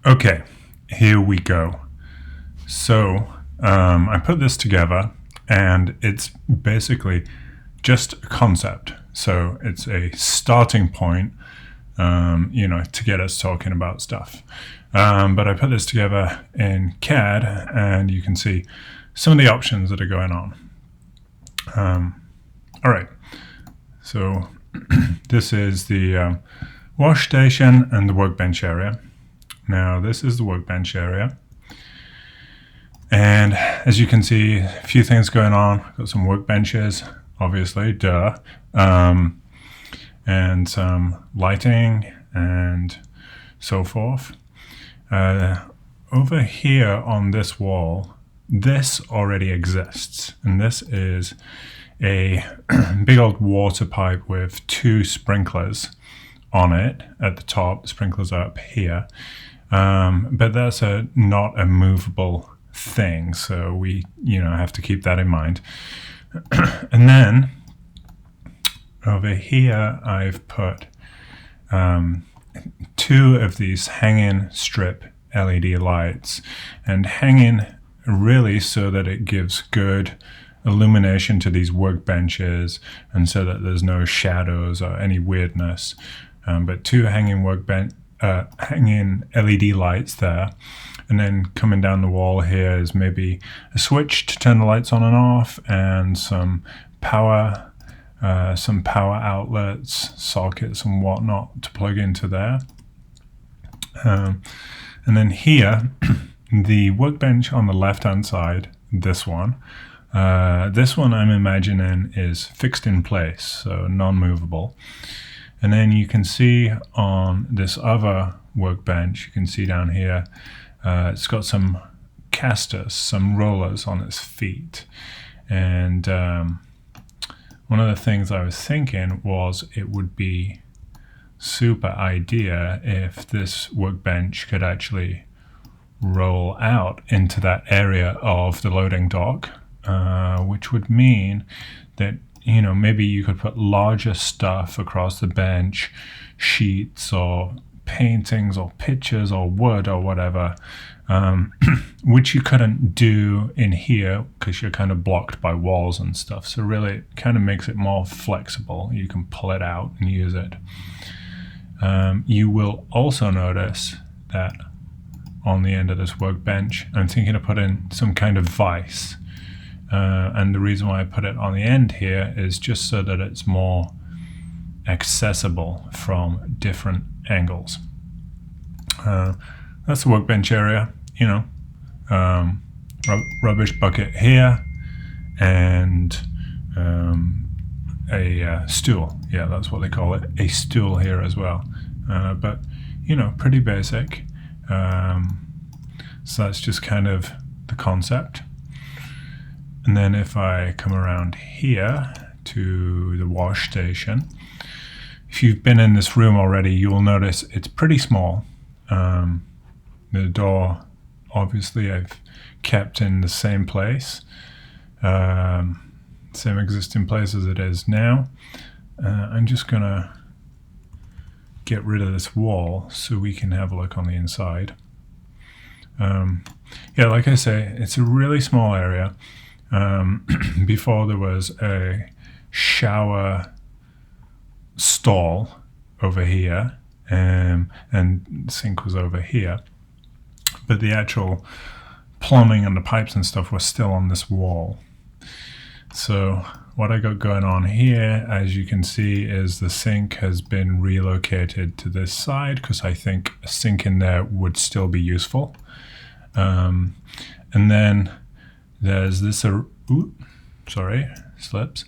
Okay, here we go. So I put this together, and it's basically just a concept. So it's a starting point, to get us talking about stuff. But I put this together in CAD, and you can see some of the options that are going on. All right, so this is the wash station and the workbench area. Now this is the workbench area. And as you can see, a few things going on. Got some workbenches, obviously, duh. And some lighting and so forth. Over here on this wall, this already exists. And this is a big old water pipe with two sprinklers on it at the top. The sprinklers are up here. But that's not a movable thing, so we have to keep that in mind. And then over here I've put two of these hanging strip LED lights, and hanging really so that it gives good illumination to these workbenches and so that there's no shadows or any weirdness. But two hanging hanging LED lights there, and then coming down the wall here is maybe a switch to turn the lights on and off, and some power outlets, sockets and whatnot to plug into there. And then here, the workbench on the left hand side, this one I'm imagining is fixed in place, so non-movable. And then you can see on this other workbench, you can see down here, it's got some casters, some rollers on its feet. And one of the things I was thinking was it would be super idea if this workbench could actually roll out into that area of the loading dock, which would mean that maybe you could put larger stuff across the bench, sheets or paintings or pictures or wood or whatever, which you couldn't do in here because you're kind of blocked by walls and stuff. So really it kind of makes it more flexible. You can pull it out and use it. You will also notice that on the end of this workbench, I'm thinking of putting some kind of vise. And the reason why I put it on the end here is just so that it's more accessible from different angles. That's the workbench area, rubbish bucket here, and a stool. Yeah, that's what they call it, a stool here as well. But pretty basic. So that's just kind of the concept. And then if I come around here to the wash station, if you've been in this room already, you will notice it's pretty small. The door, obviously, I've kept in the same place, same existing place as it is now. I'm just gonna get rid of this wall so we can have a look on the inside. Yeah, like I say, it's a really small area. Before there was a shower stall over here, and the sink was over here, but the actual plumbing and the pipes and stuff were still on this wall. So what I got going on here, as you can see, is the sink has been relocated to this side because I think a sink in there would still be useful. And then there's this, slips.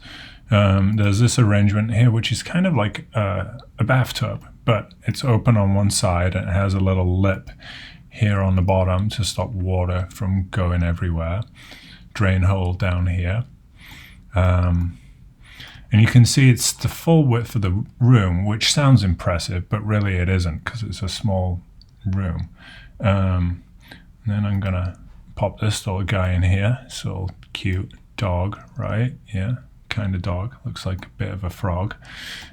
There's this arrangement here, which is kind of like a bathtub, but it's open on one side and it has a little lip here on the bottom to stop water from going everywhere. Drain hole down here. And you can see it's the full width of the room, which sounds impressive, but really it isn't because it's a small room. And then I'm gonna pop this little guy in here. This little cute dog, right? Yeah, kind of dog. Looks like a bit of a frog.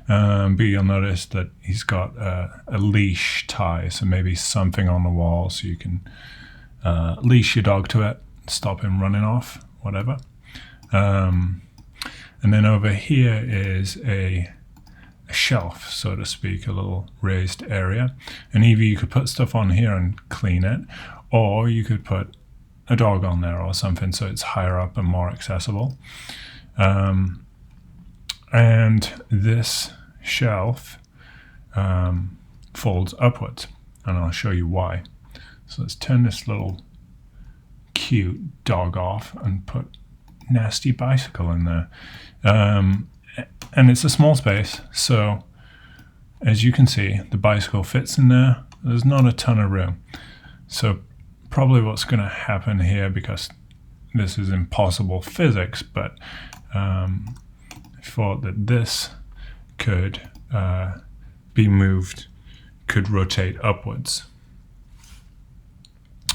But you'll notice that he's got a leash tie, so maybe something on the wall so you can leash your dog to it, stop him running off, whatever. And then over here is a shelf, so to speak, a little raised area. And either you could put stuff on here and clean it, or you could put a dog on there or something so it's higher up and more accessible. And this shelf folds upwards, and I'll show you why. So let's turn this little cute dog off and put nasty bicycle in there. And it's a small space, so as you can see, the bicycle fits in there. There's not a ton of room. So probably what's going to happen here, because this is impossible physics, but I thought that this could be moved, could rotate upwards.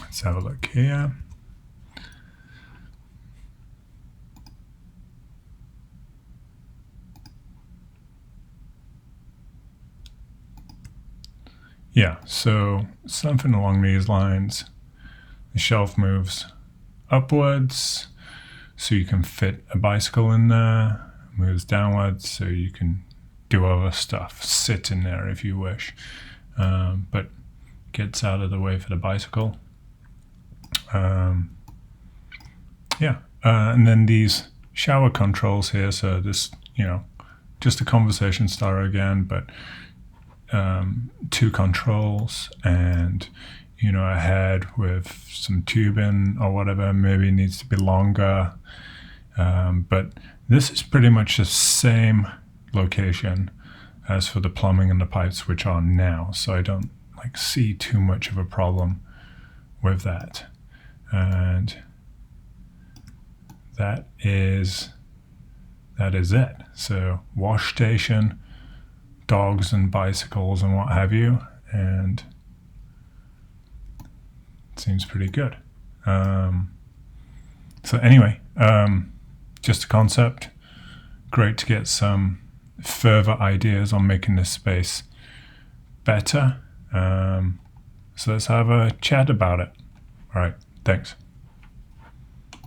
Let's have a look here. Yeah, so something along these lines. The shelf moves upwards so you can fit a bicycle in there, moves downwards so you can do other stuff, sit in there if you wish, but gets out of the way for the bicycle. And then these shower controls here, so this, just a conversation starter again, but 2 controls and a head with some tubing or whatever, maybe it needs to be longer, but this is pretty much the same location as for the plumbing and the pipe switch on now, so I don't see too much of a problem with that. And that is it. So wash station, dogs and bicycles and what have you, and it seems pretty good. So anyway, just a concept. Great to get some further ideas on making this space better. So let's have a chat about it. All right, thanks.